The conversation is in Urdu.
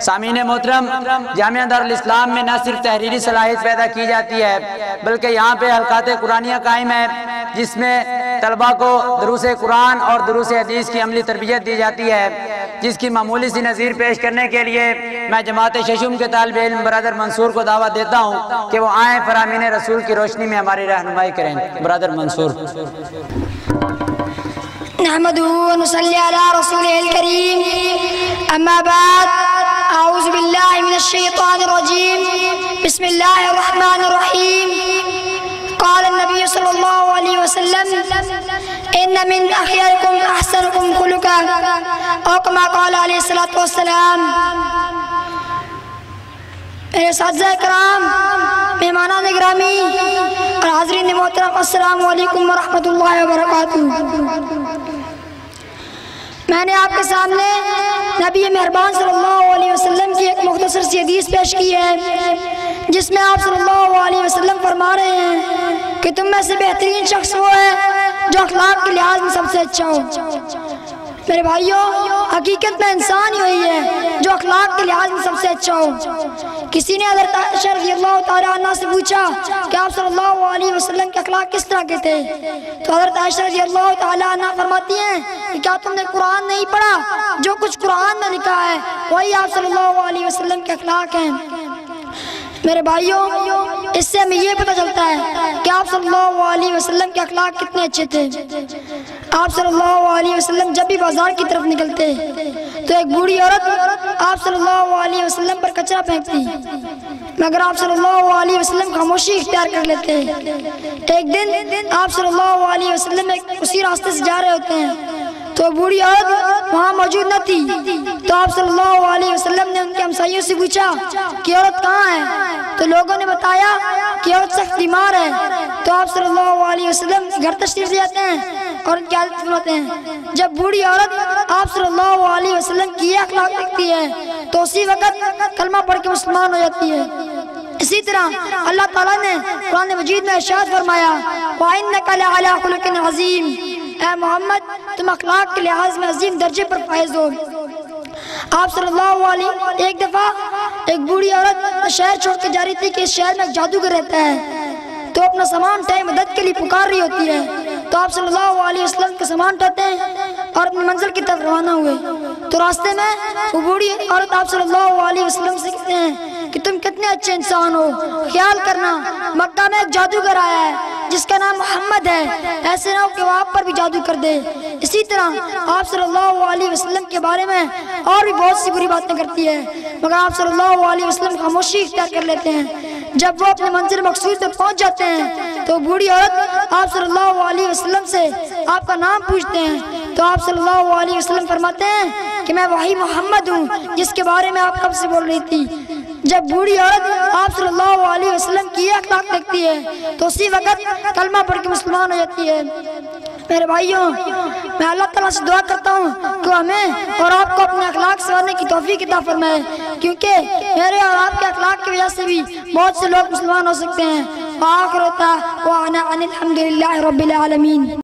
سامعین محترم، جامعہ دارالاسلام میں نہ صرف تحریری صلاحیت پیدا کی جاتی ہے بلکہ یہاں پہ حلقات قرآنیہ قائم ہے جس میں طلباء کو دروس قرآن اور دروس حدیث کی عملی تربیت دی جاتی ہے، جس کی معمولی سی نظیر پیش کرنے کے لیے میں جماعت ششم کے طالب علم برادر منصور کو دعوت دیتا ہوں کہ وہ آئیں فرامین رسول کی روشنی میں ہماری رہنمائی کریں۔ برادر منصور۔ نحمده ونصلي على رسوله الكريم أما بعد أعوذ بالله من الشيطان الرجيم بسم الله الرحمن الرحيم قال النبي صلى الله عليه وسلم إن من أخياركم أحسنكم خلقا أو كما قال عليه الصلاة والسلام۔ میرے اساتذہ کرام، مہمانان گرامی اور حاضرین محترم، السلام علیکم ورحمۃ اللہ وبرکاتہ۔ میں نے آپ کے سامنے نبی مہربان صلی اللہ علیہ وسلم کی ایک مختصر سی حدیث پیش کی ہے جس میں آپ صلی اللہ علیہ وسلم فرما رہے ہیں کہ تم میں سے بہترین شخص وہ ہے جو اخلاق کے لحاظ میں سب سے اچھا ہو۔ میرے بھائیوں، حقیقت میں انسان ہی وہی ہے جو اخلاق کے لحاظ میں سب سے اچھا ہو۔ کسی نے حضرت عائشہ رضی اللہ تعالیٰ عنہ سے پوچھا کہ آپ صلی اللہ علیہ وسلم کے اخلاق کس طرح کے تھے، تو حضرت عائشہ رضی اللہ تعالیٰ عنہ فرماتی ہیں کہ کیا تم نے قرآن نہیں پڑھا؟ جو کچھ قرآن میں لکھا ہے وہی آپ صلی اللہ علیہ وسلم کے اخلاق ہیں۔ میرے بھائیوں، اس سے ہمیں یہ پتہ چلتا ہے کہ آپ صلی اللہ علیہ وسلم کے اخلاق کتنے اچھے تھے۔ آپ صلی اللہ علیہ وسلم جب بھی بازار کی طرف نکلتے تو ایک بوڑھی عورت آپ صلی اللہ علیہ وسلم پر کچرا پھینکتی، مگر آپ صلی اللہ علیہ وسلم خاموشی اختیار کر لیتے۔ ایک دن آپ صلی اللہ علیہ وسلم اسی راستے سے جا رہے ہوتے ہیں تو بوڑھی عورت وہاں موجود نہ تھی، تو آپ صلی اللہ علیہ وسلم نے ان کے ہمسائیوں سے پوچھا کہ عورت کہاں ہے؟ تو لوگوں نے بتایا کہ عورت سخت بیمار ہے۔ تو آپ صلی اللہ علیہ وسلم گھر تشریف لے جاتے ہیں اور ان کی حالت فرماتے ہیں۔ جب بوڑھی عورت آپ صلی اللہ علیہ وسلم کی یہ اخلاق دیکھتی ہے تو اسی وقت کلمہ پڑھ کے مسلمان ہو جاتی ہے۔ اسی طرح اللہ تعالیٰ نے قرآن مجید میں ارشاد فرمایا وَإِنَّكَ لَعَلَىٰ خُلُقٍ عَظِيمٍ، اے محمد تم اخلاق کے لحاظ میں عظیم درجے پر فائز ہو۔ آپ صلی اللہ علیہ ایک دفعہ ایک بوڑھی عورت شہر چھوڑ کے جا رہی تھی کہ اس شہر میں ایک جادوگر رہتا ہے، تو اپنا سامان اٹھائے مدد کے لیے پکار رہی ہوتی ہے۔ تو آپ صلی اللہ علیہ وسلم کا سامان اٹھاتے ہیں اور اپنی منزل کی طرف روانہ ہوئے، تو راستے میں وہ بوڑھی عورت آپ صلی اللہ علیہ وسلم سے کہتے ہیں کہ تم کتنے اچھے انسان ہو، خیال کرنا مکہ میں ایک جادوگر آیا ہے جس کا نام محمد ہے، ایسے نہ ہو کہ وہ آپ پر بھی جادو کر دے۔ اسی طرح آپ صلی اللہ علیہ وسلم کے بارے میں اور بھی بہت سی بری باتیں کرتی ہے، مگر آپ صلی اللہ علیہ وسلم خاموشی اختیار کر لیتے ہیں۔ جب وہ اپنے منزل مقصود پر پہنچ جاتے ہیں تو بوڑھی عورت آپ صلی اللہ علیہ وسلم سے آپ کا نام پوچھتے ہیں، تو آپ صلی اللہ علیہ وسلم فرماتے ہیں کہ میں وہی محمد ہوں جس کے بارے میں آپ کب سے بول رہی تھی۔ جب بوڑھی عورت آپ صلی اللہ علیہ وسلم کی یہ اخلاق دیکھتی ہے تو اسی وقت کلمہ پڑھ کے مسلمان ہو جاتی ہے۔ میرے بھائیوں، میں اللہ تعالیٰ سے دعا کرتا ہوں کہ ہمیں اور آپ کو اپنے اخلاق سنوارنے کی توفیق عطا فرمائے، کیونکہ میرے اور آپ کے اخلاق کی وجہ سے بھی بہت سے لوگ مسلمان ہو سکتے ہیں۔ وآخر دعوانا ان الحمد للہ رب العالمین۔